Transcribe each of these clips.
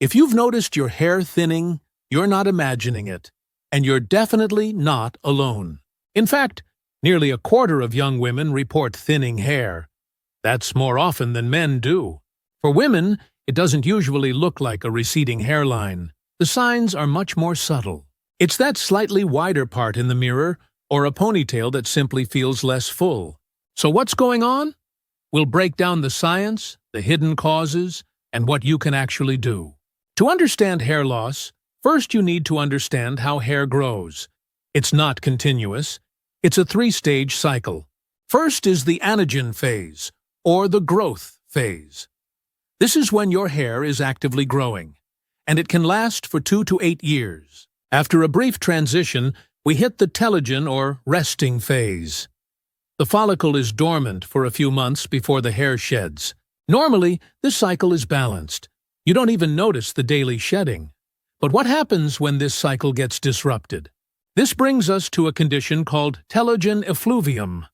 If you've noticed your hair thinning, you're not imagining it, and you're definitely not alone. In fact, nearly a quarter of young women report thinning hair. That's more often than men do. For women, it doesn't usually look like a receding hairline. The signs are much more subtle. It's that slightly wider part in the mirror, or a ponytail that simply feels less full. So what's going on? We'll break down the science, the hidden causes, and what you can actually do. To understand hair loss, first you need to understand how hair grows. It's not continuous. It's a three-stage cycle. First is the anagen phase, or the growth phase. This is when your hair is actively growing, and it can last for 2 to 8 years. After a brief transition, we hit the telogen or resting phase. The follicle is dormant for a few months before the hair sheds. Normally, this cycle is balanced. You don't even notice the daily shedding. But what happens when this cycle gets disrupted? This brings us to a condition called telogen effluvium,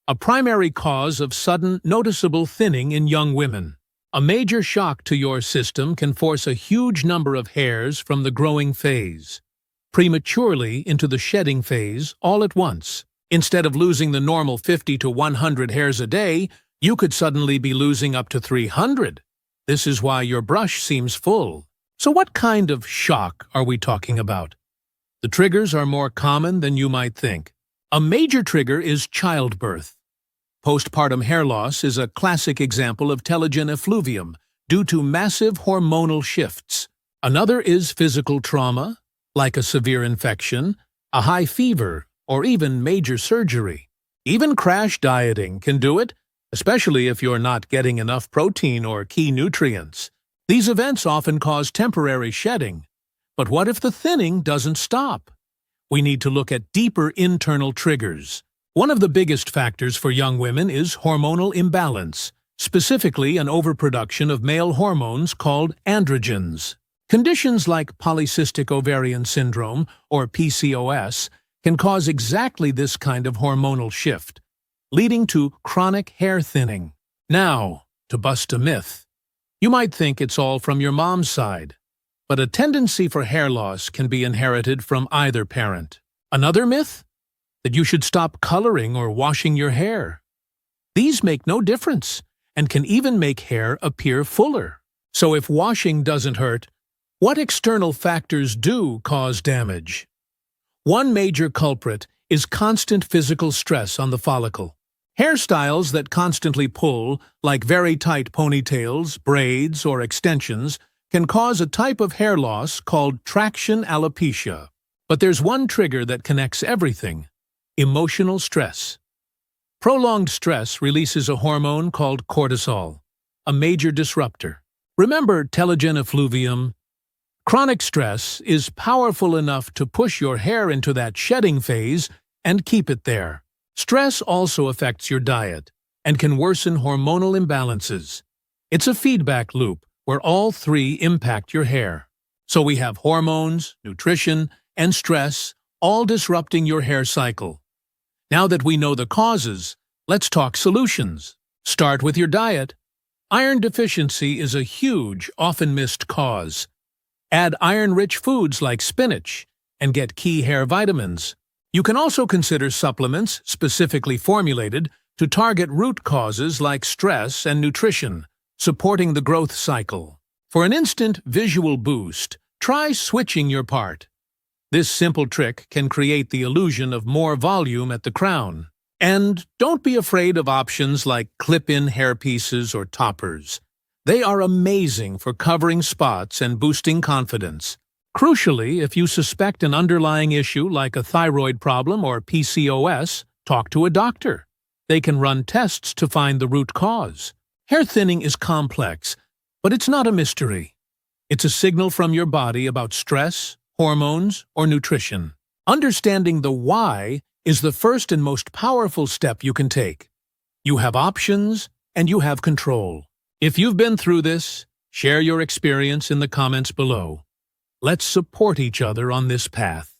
a primary cause of sudden, noticeable thinning in young women. A major shock to your system can force a huge number of hairs from the growing phase prematurely into the shedding phase all at once. Instead of losing the normal 50 to 100 hairs a day, you could suddenly be losing up to 300. This is why your brush seems full. So what kind of shock are we talking about? The triggers are more common than you might think. A major trigger is childbirth. Postpartum hair loss is a classic example of telogen effluvium due to massive hormonal shifts. Another is physical trauma, like a severe infection, a high fever, or even major surgery. Even crash dieting can do it, especially if you're not getting enough protein or key nutrients. These events often cause temporary shedding. But what if the thinning doesn't stop? We need to look at deeper internal triggers. One of the biggest factors for young women is hormonal imbalance, specifically an overproduction of male hormones called androgens. Conditions like polycystic ovarian syndrome, or PCOS, can cause exactly this kind of hormonal shift, leading to chronic hair thinning. Now, to bust a myth. You might think it's all from your mom's side, but a tendency for hair loss can be inherited from either parent. Another myth? That you should stop coloring or washing your hair. These make no difference and can even make hair appear fuller. So if washing doesn't hurt, what external factors do cause damage? One major culprit is constant physical stress on the follicle. Hairstyles that constantly pull, like very tight ponytails, braids, or extensions, can cause a type of hair loss called traction alopecia. But there's one trigger that connects everything: emotional stress. Prolonged stress releases a hormone called cortisol, a major disruptor. Remember telogen effluvium? Chronic stress is powerful enough to push your hair into that shedding phase and keep it there. Stress also affects your diet and can worsen hormonal imbalances. It's a feedback loop where all three impact your hair. So we have hormones, nutrition, and stress all disrupting your hair cycle. Now that we know the causes, let's talk solutions. Start with your diet. Iron deficiency is a huge, often missed cause. Add iron-rich foods like spinach and get key hair vitamins. You can also consider supplements specifically formulated to target root causes like stress and nutrition, supporting the growth cycle. For an instant visual boost, try switching your part. This simple trick can create the illusion of more volume at the crown. And don't be afraid of options like clip-in hairpieces or toppers. They are amazing for covering spots and boosting confidence. Crucially, if you suspect an underlying issue like a thyroid problem or PCOS, talk to a doctor. They can run tests to find the root cause. Hair thinning is complex, but it's not a mystery. It's a signal from your body about stress, hormones, or nutrition. Understanding the why is the first and most powerful step you can take. You have options, and you have control. If you've been through this, share your experience in the comments below. Let's support each other on this path.